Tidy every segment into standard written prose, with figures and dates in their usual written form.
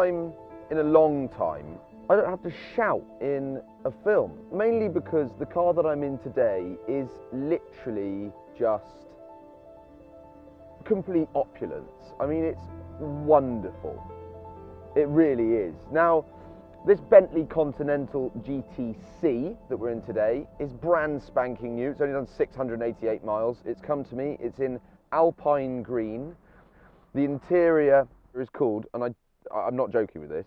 time in a long time I don't have to shout in a film, mainly because the car that I'm in today is literally just complete opulence. I mean, it's wonderful. It really is. Now, this Bentley Continental GTC that we're in today is brand spanking new. It's only done 688 miles. It's come to me. It's in Alpine Green. The interior is called, and I'm not joking with this,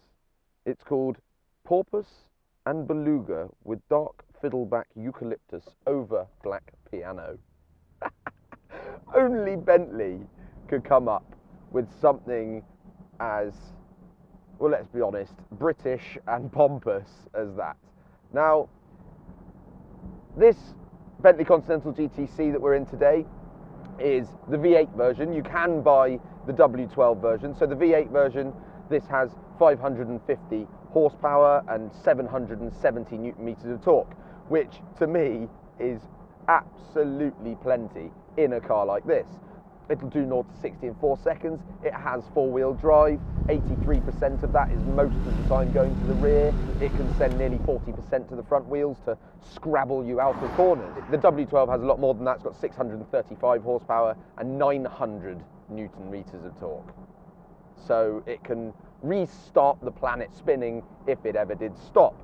it's called Porpoise and Beluga with dark fiddleback eucalyptus over black piano. Only Bentley could come up with something as, well, let's be honest, British and pompous as that. Now, this Bentley Continental GTC that we're in today is the V8 version. You can buy the W12 version. So the V8 version, this has 550 horsepower and 770 newton meters of torque, which to me is absolutely plenty in a car like this. It'll do 0 to 60 in 4 seconds. It has four-wheel drive. 83% of that is most of the time going to the rear. It can send nearly 40% to the front wheels to scrabble you out of corners. The W12 has a lot more than that. It's got 635 horsepower and 900 newton meters of torque. So it can restart the planet spinning if it ever did stop.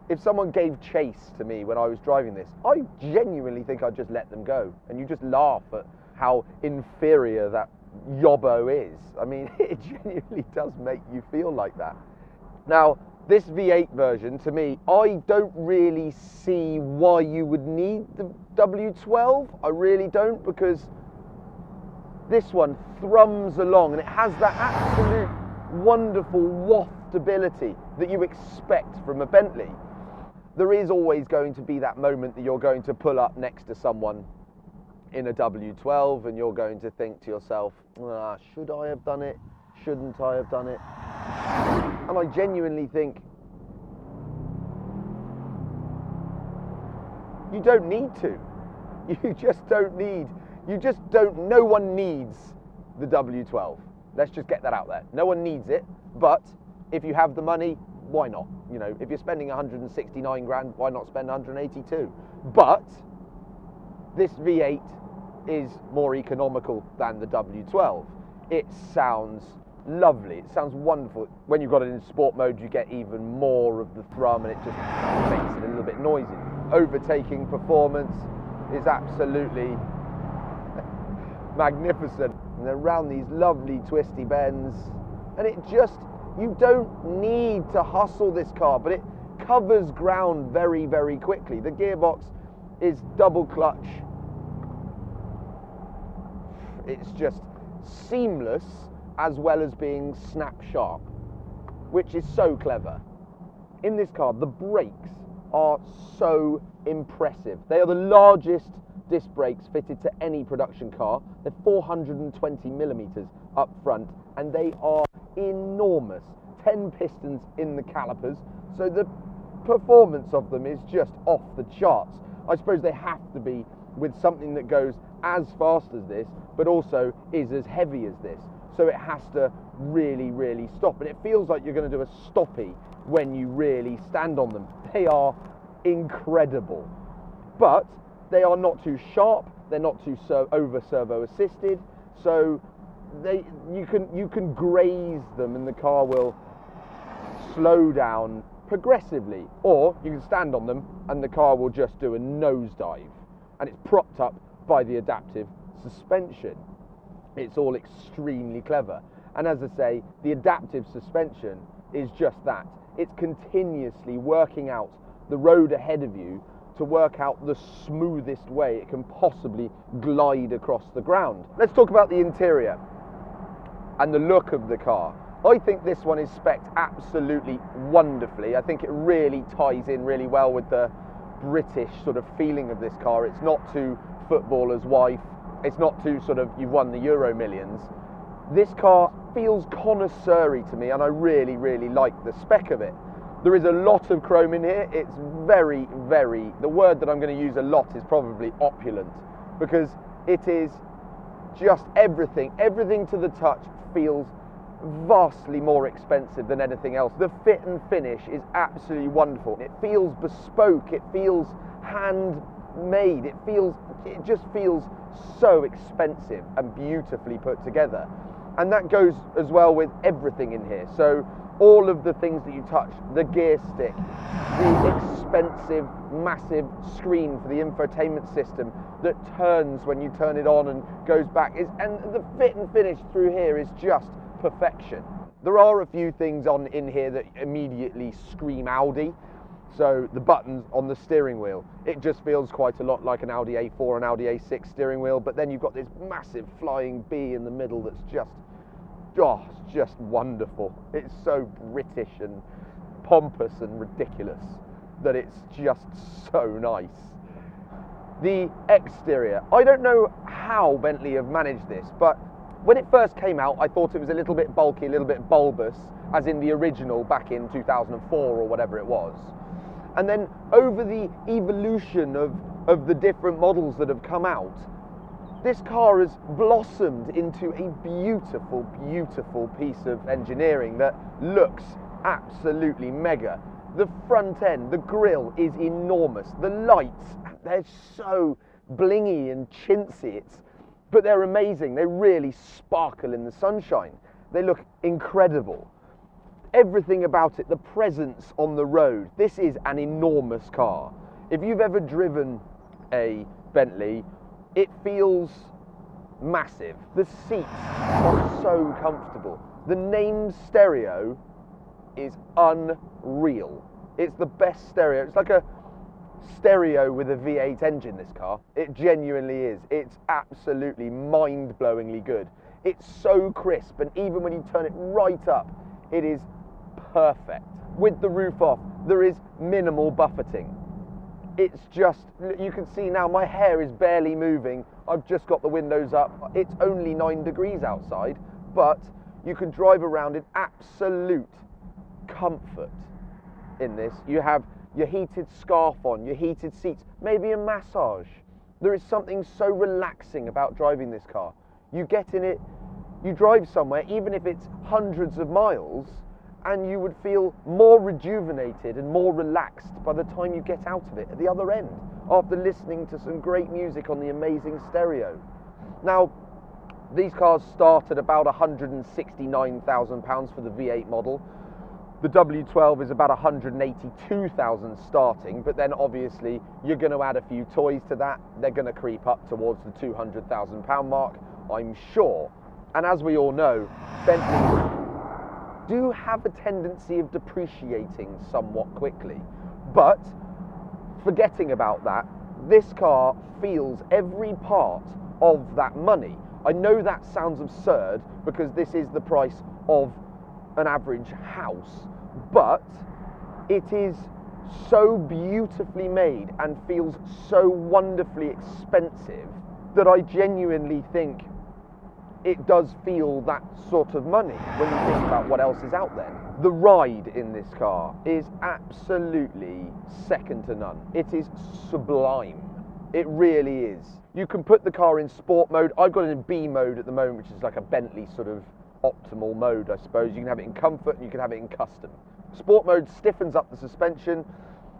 If someone gave chase to me when I was driving this, I genuinely think I'd just let them go. And you just laugh at how inferior that yobbo is. I mean, it genuinely does make you feel like that. Now, this V8 version, to me, I don't really see why you would need the W12. I really don't, because this one thrums along and it has that absolute wonderful waftability that you expect from a Bentley. There is always going to be that moment that you're going to pull up next to someone in a W12 and you're going to think to yourself, should I have done it? Shouldn't I have done it? And I genuinely think you don't need to. You just don't need, no one needs the W12. Let's just get that out there. No one needs it, but if you have the money, why not? You know, if you're spending 169 grand, why not spend 182? But this V8 is more economical than the W12. It sounds lovely. It sounds wonderful. When you've got it in sport mode, you get even more of the thrum and it just makes it a little bit noisy. Overtaking performance is absolutely magnificent. And they're around these lovely twisty bends. And it just, you don't need to hustle this car, but it covers ground very, very quickly. The gearbox is double clutch. It's just seamless as well as being snap sharp, which is so clever. In this car, the brakes are so impressive. They are the largest disc brakes fitted to any production car. They're 420 millimeters up front and they are enormous. 10 pistons in the calipers, so the performance of them is just off the charts. I suppose they have to be with something that goes as fast as this, but also is as heavy as this. So it has to really, really stop. And it feels like you're going to do a stoppie when you really stand on them. They are incredible. But they are not too sharp. They're not too over servo assisted. So you can graze them and the car will slow down progressively. Or you can stand on them and the car will just do a nosedive. And it's propped up by the adaptive suspension. It's all extremely clever. And as I say, the adaptive suspension is just that. It's continuously working out the road ahead of you to work out the smoothest way it can possibly glide across the ground. Let's talk about the interior and the look of the car. I think this one is spec'd absolutely wonderfully. I think it really ties in really well with the British sort of feeling of this car. It's not too footballer's wife. It's not too sort of, you've won the Euro Millions. This car feels connoisseur-y to me and I really, really like the spec of it. There is a lot of chrome in here. It's very, very, the word that I'm going to use a lot is probably opulent, because it is just everything to the touch feels vastly more expensive than anything else. The fit and finish is absolutely wonderful. It feels bespoke, it feels handmade, it just feels so expensive and beautifully put together. And that goes as well with everything in here. So all of the things that you touch, the gear stick, the expensive, massive screen for the infotainment system that turns when you turn it on and goes back, and the fit and finish through here is just perfection. There are a few things in here that immediately scream Audi. So the buttons on the steering wheel, it just feels quite a lot like an Audi A4 and Audi A6 steering wheel, but then you've got this massive flying B in the middle that's just, it's just wonderful. It's so British and pompous and ridiculous that it's just so nice. The exterior, I don't know how Bentley have managed this, but when it first came out, I thought it was a little bit bulky, a little bit bulbous, as in the original back in 2004 or whatever it was. And then over the evolution of the different models that have come out, this car has blossomed into a beautiful, beautiful piece of engineering that looks absolutely mega. The front end, the grille is enormous. The lights, they're so blingy and chintzy, but they're amazing. They really sparkle in the sunshine. They look incredible. Everything about it, the presence on the road, this is an enormous car. If you've ever driven a Bentley, it feels massive. The seats are so comfortable. The name stereo is unreal. It's the best stereo. It's like a stereo with a V8 engine, this car. It genuinely is. It's absolutely mind-blowingly good. It's so crisp, and even when you turn it right up, it is perfect. With the roof off, there is minimal buffeting. It's just, you can see now my hair is barely moving. I've just got the windows up. It's only 9 degrees outside, but you can drive around in absolute comfort in this. You have your heated scarf on, your heated seats, maybe a massage. There is something so relaxing about driving this car. You get in it, you drive somewhere, even if it's hundreds of miles, and you would feel more rejuvenated and more relaxed by the time you get out of it at the other end, after listening to some great music on the amazing stereo. Now, these cars start at about £169,000 for the V8 model. The W12 is about 182,000 starting, but then obviously you're going to add a few toys to that. They're going to creep up towards the £200,000 mark, I'm sure. And as we all know, Bentleys do have a tendency of depreciating somewhat quickly. But forgetting about that, this car feels every part of that money. I know that sounds absurd because this is the price of an average house, but it is so beautifully made and feels so wonderfully expensive that I genuinely think it does feel that sort of money when you think about what else is out there. The ride in this car is absolutely second to none. It is sublime. It really is. You can put the car in sport mode. I've got it in B mode at the moment, which is like a Bentley sort of optimal mode, I suppose. You can have it in comfort and you can have it in custom. Sport mode stiffens up the suspension,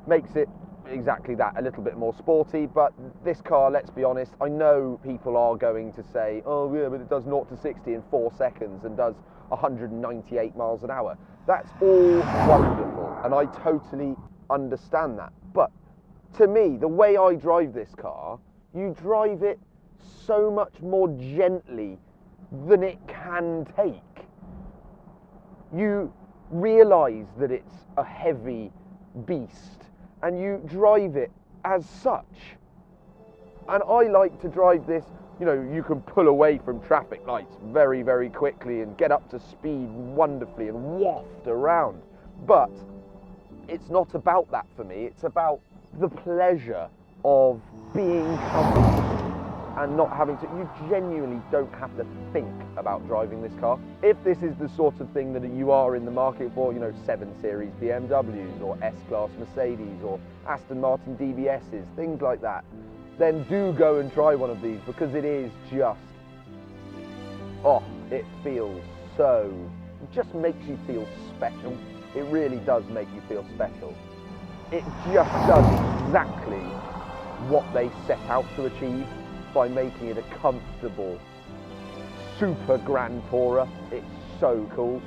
makes it exactly that, a little bit more sporty, but this car, let's be honest, I know people are going to say, oh yeah, but it does 0 to 60 in 4 seconds and does 198 miles an hour. That's all wonderful, and I totally understand that. But to me, the way I drive this car, you drive it so much more gently than it can take. You realise that it's a heavy beast, and you drive it as such. And I like to drive this, you know, you can pull away from traffic lights very, very quickly and get up to speed wonderfully and waft around. But it's not about that for me. It's about the pleasure of being comfortable and not having to, you genuinely don't have to think about driving this car. If this is the sort of thing that you are in the market for, you know, 7 Series BMWs or S-Class Mercedes or Aston Martin DBSs, things like that, then do go and try one of these, because it is just, oh, it feels so It just makes you feel special. It really does make you feel special. It just does exactly what they set out to achieve by making it a comfortable, super grand tourer. It's so cool.